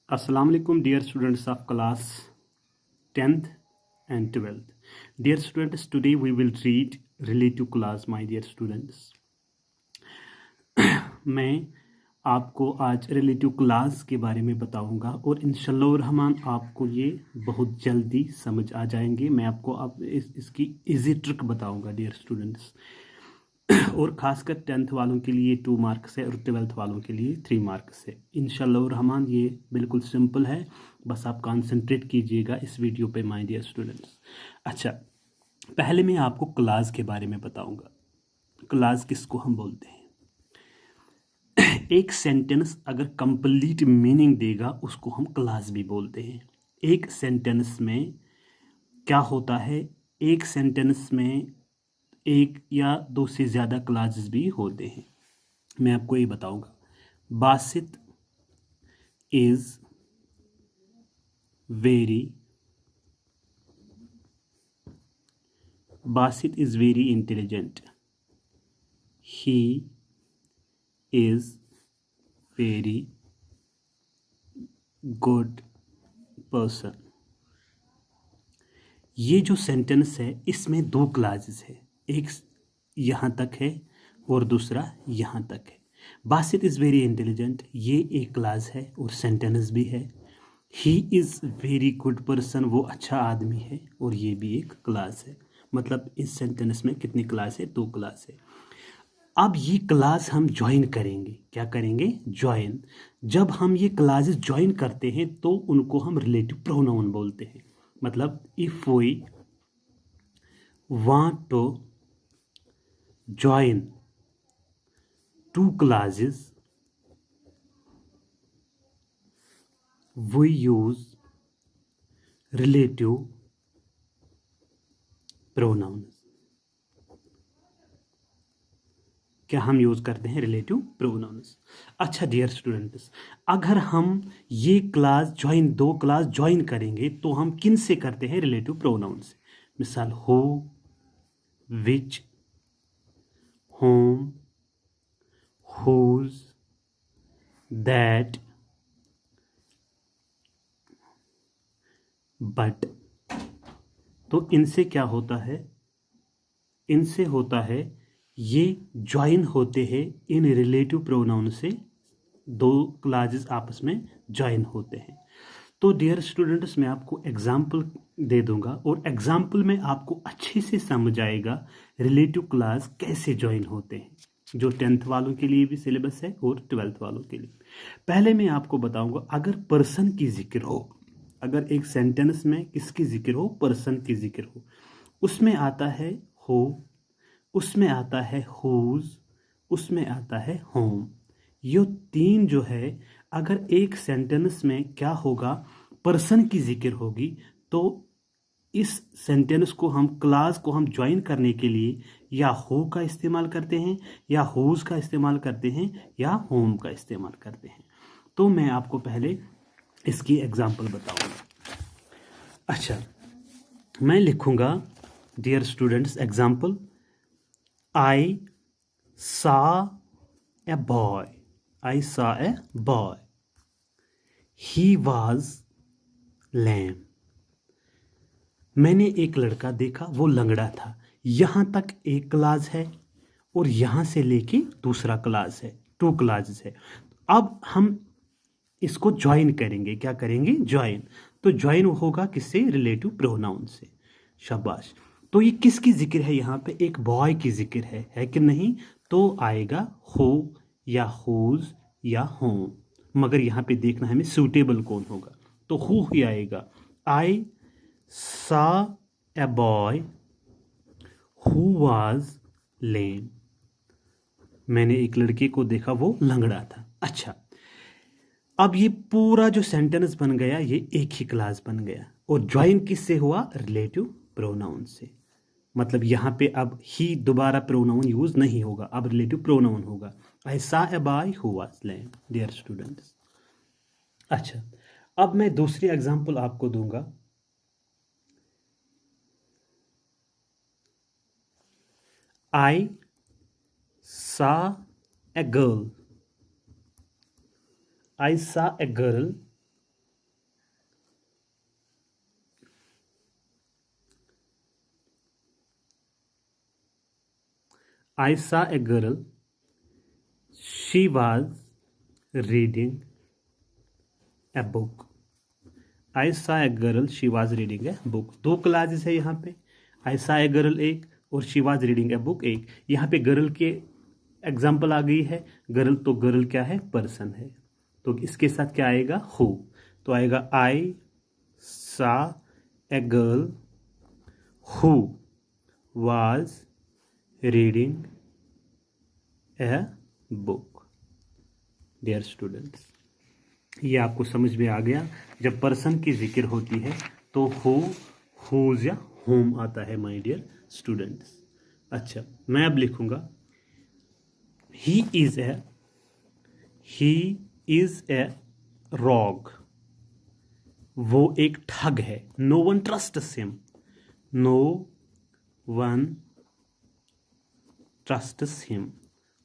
Assalamu alaikum dear students of class 10th and 12th. Dear students, today we will read relative class my dear students. मैं आपको आज relative class के बारे में बताऊंगा और इंशाअल्लाह रहमान आपको ये बहुत जल्दी समझ आ जाएंगे। मैं आपको अब इसकी इजी ट्रिक बताऊंगा डियर स्टूडेंट्स। और ख़ासकर 10th वालों के लिए 2 मार्क्स है और 12th वालों के लिए 3 मार्क्स है। इंशाअल्लाह रहमान ये बिल्कुल सिंपल है, बस आप कंसंट्रेट कीजिएगा इस वीडियो पे माय डियर स्टूडेंट्स। अच्छा, पहले मैं आपको क्लास के बारे में बताऊंगा। क्लास किसको हम बोलते हैं? एक सेंटेंस अगर कंप्लीट मीनिंग देगा उसको हम क्लास भी बोलते हैं। एक सेंटेंस में क्या होता है, एक सेंटेंस में एक या दो से ज़्यादा क्लासेस भी होते हैं। मैं आपको ये बताऊंगा। Basit is very intelligent. He is very good person. ये जो सेंटेंस है इसमें 2 क्लासेस है, एक यहाँ तक है और दूसरा यहाँ तक है। बासित इज़ वेरी इंटेलिजेंट ये एक क्लास है और सेंटेंस भी है। He is very good person वो अच्छा आदमी है और ये भी एक क्लास है। मतलब इस सेंटेंस में कितनी क्लास है? 2 क्लास है। अब ये क्लास हम ज्वाइन करेंगे। क्या करेंगे? ज्वाइन। जब हम ये क्लासेस ज्वाइन करते हैं तो उनको हम रिलेटिव प्रोनाउन बोलते हैं। मतलब if we want to join 2 classes we use relative pronouns. क्या हम यूज़ करते हैं? Relative pronouns. अच्छा डियर स्टूडेंट्स, अगर हम ये क्लास ज्वाइन 2 क्लास ज्वाइन करेंगे तो हम किन से करते हैं? रिलेटिव प्रोनाउन से। मिसाल हो, विच, होम, हुज, दैट, बट। तो इनसे क्या होता है? इनसे होता है ये ज्वाइन होते हैं इन रिलेटिव प्रोनाउन से। 2 क्लासेस आपस में ज्वाइन होते हैं। तो डियर स्टूडेंट्स, मैं आपको एग्जाम्पल दे दूंगा और एग्जाम्पल में आपको अच्छे से समझ आएगा रिलेटिव क्लास कैसे ज्वाइन होते हैं, जो 10th वालों के लिए भी सिलेबस है और 12th वालों के लिए। पहले मैं आपको बताऊंगा, अगर पर्सन की जिक्र हो, अगर एक सेंटेंस में किसकी जिक्र हो? पर्सन की जिक्र हो। उसमें आता है हो, उसमें आता है हुज, उसमें आता है होम। ये 3 जो है, अगर एक सेंटेंस में क्या होगा? पर्सन की जिक्र होगी तो इस सेंटेंस को हम क्लास को हम ज्वाइन करने के लिए या हो का इस्तेमाल करते हैं, या हुज का इस्तेमाल करते हैं, या होम का इस्तेमाल करते हैं। तो मैं आपको पहले इसकी एग्जांपल बताऊंगा। अच्छा, मैं लिखूंगा dear students example. I saw a boy. I saw a boy. He was lame. मैंने एक लड़का देखा, वो लंगड़ा था। यहाँ तक एक क्लास है और यहाँ से लेके दूसरा क्लास है, 2 क्लासेस है। अब हम इसको ज्वाइन करेंगे। क्या करेंगे? ज्वाइन। तो ज्वाइन होगा किससे? रिलेटिव प्रोनाउन से। शाबाश। तो ये किसकी जिक्र है? यहाँ पे एक बॉय की जिक्र है कि नहीं? तो आएगा हो या हुज या होम। मगर यहाँ पे देखना हमें सूटेबल कौन होगा। तो हु ही आएगा। I saw a boy who was लेम। मैंने एक लड़के को देखा, वो लंगड़ा था। अच्छा, अब ये पूरा जो सेंटेंस बन गया ये एक ही क्लास बन गया और ज्वाइन किससे हुआ? रिलेटिव प्रोनाउन से। मतलब यहाँ पे अब ही दोबारा प्रोनाउन यूज नहीं होगा, अब रिलेटिव प्रोनाउन होगा। I saw a boy who was lame. Dear students, अच्छा, अब मैं दूसरी एग्जांपल आपको दूंगा। I saw a girl. I saw a girl I saw a girl, she was reading a book. I saw a girl, she was reading a book. दो classes है यहाँ पे, आई सा ए गर्ल एक और she was reading a book एक। यहाँ पे girl के एग्जाम्पल आ गई है। गर्ल तो गर्ल क्या है, पर्सन है, तो इसके साथ क्या आएगा, हु। तो आएगा I saw a girl who was reading a book. Dear students, ये आपको समझ में आ गया। जब पर्सन की जिक्र होती है तो हु, हुज या होम आता है माय डियर स्टूडेंट्स। अच्छा, मैं अब लिखूंगा ही इज ए रॉग। वो एक ठग है। No one trusts him, no one trusts him.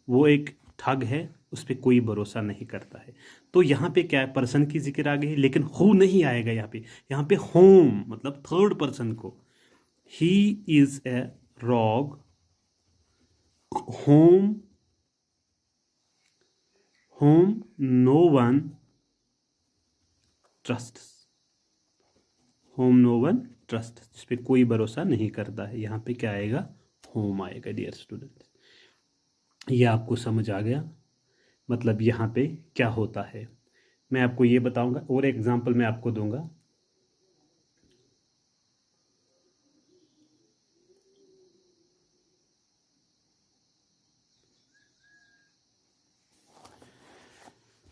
वो एक ठग है, उस पर कोई भरोसा नहीं करता है। तो यहाँ पे क्या है, पर्सन की जिक्र आ गई, लेकिन हु नहीं आएगा यहाँ पे। यहाँ पे होम मतलब थर्ड पर्सन को। He is a rogue whom, whom no one trust, whom no one trust, जिस पे कोई भरोसा नहीं करता है। यहाँ पे क्या आएगा, होम आएगा डियर स्टूडेंट। ये आपको समझ आ गया, मतलब यहाँ पे क्या होता है। मैं आपको ये बताऊंगा और एग्जांपल मैं आपको दूंगा।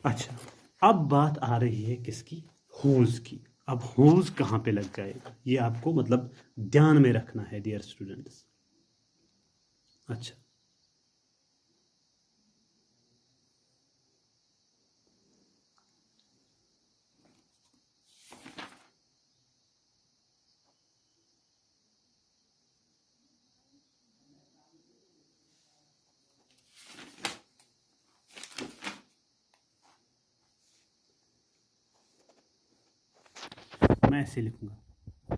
अच्छा, अब बात आ रही है किसकी, हुज की। अब हुज कहाँ पे लग जाएगा, ये आपको मतलब ध्यान में रखना है डियर स्टूडेंट्स। अच्छा, मैं ऐसे लिखूंगा,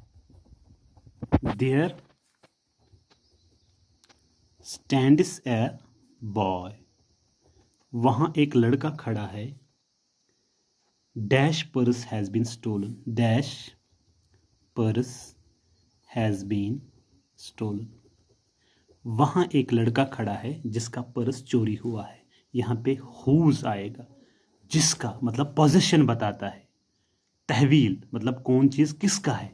देयर स्टैंड्स ए बॉय। वहां एक लड़का खड़ा है। Dash purse has been stolen, dash purse has been stolen. वहां एक लड़का खड़ा है जिसका पर्स चोरी हुआ है। यहाँ पे हुज आएगा, जिसका मतलब पोजीशन बताता है। तहवील मतलब कौन चीज किसका है,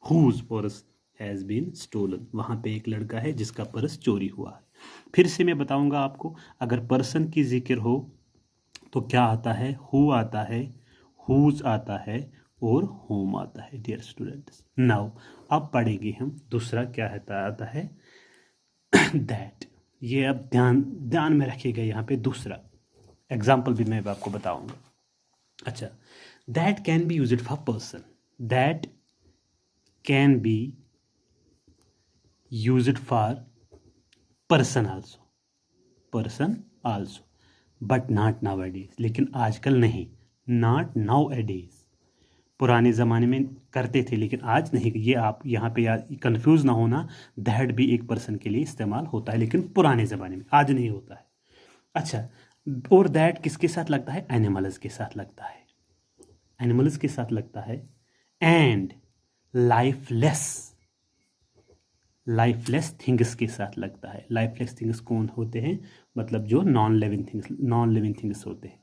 whose purse has been stolen. वहां पे एक लड़का है जिसका पर्स चोरी हुआ है। फिर से मैं बताऊंगा आपको, अगर पर्सन की जिक्र हो तो क्या आता है, हु आता है, हुज आता है और होम आता है डियर स्टूडेंट्स। नाउ अब पढ़ेंगे हम दूसरा, क्या आता है दैट। ये अब ध्यान ध्यान में रखिएगा, यहाँ पे दूसरा एग्जाम्पल भी मैं आपको बताऊंगा। अच्छा, that can be used for person, that can be used for person also, person also, but not nowadays, लेकिन आजकल नहीं, नॉट नाउ एडेज। पुराने ज़माने में करते थे लेकिन आज नहीं। ये आप यहाँ पे कंफ्यूज ना होना, दैट भी एक पर्सन के लिए इस्तेमाल होता है लेकिन पुराने ज़माने में, आज नहीं होता है। अच्छा, और दैट किसके साथ लगता है, एनिमल्स के साथ लगता है, एनिमल्स के साथ लगता है। एंड लाइफलेस, लाइफलेस थिंग्स के साथ लगता है। लाइफलेस थिंग्स कौन होते हैं, मतलब जो non living things, non living things होते हैं,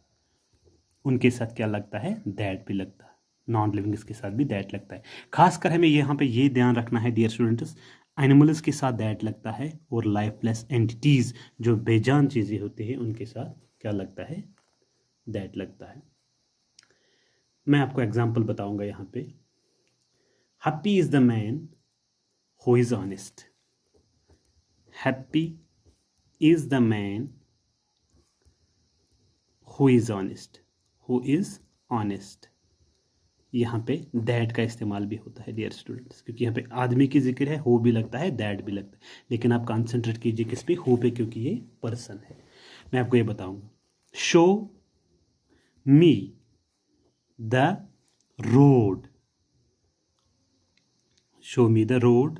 उनके साथ क्या लगता है, दैट भी लगता है। नॉन लिविंग्स के साथ भी दैट लगता है। खासकर हमें यहाँ पे ये ध्यान रखना है डियर स्टूडेंट्स, एनिमल्स के साथ दैट लगता है और लाइफलेस एंटिटीज जो बेजान चीज़ें होती हैं उनके साथ क्या लगता है, दैट लगता है। मैं आपको एग्जाम्पल बताऊंगा यहाँ पे। Happy is the man who is honest, happy is the man who is honest, who is honest. यहाँ पे दैट का इस्तेमाल भी होता है डियर स्टूडेंट्स, क्योंकि यहाँ पे आदमी की जिक्र है, हो भी लगता है, दैट भी लगता है, लेकिन आप कंसंट्रेट कीजिए किस पे, हो पे, क्योंकि ये पर्सन है। मैं आपको ये बताऊंगा, show me the road, show me the road,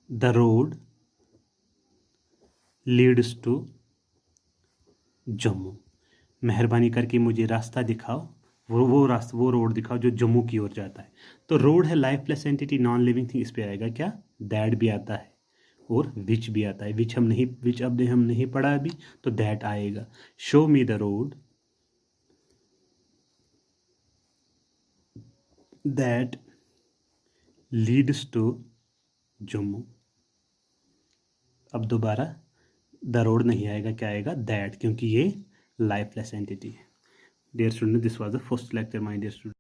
the road leads to Jammu. मेहरबानी करके मुझे रास्ता दिखाओ, वो रोड दिखाओ जो जम्मू की ओर जाता है। तो रोड है lifeless entity, non living thing, इस पे आएगा क्या, दैट भी आता है और विच भी आता है। विच अब हम नहीं पढ़ा अभी, तो दैट आएगा। Show me the road that leads to Jammu. अब दोबारा द रोड नहीं आएगा, क्या आएगा, दैट, क्योंकि ये लाइफलेस एंटिटी है। Dear student, this was the first lecture my dear student.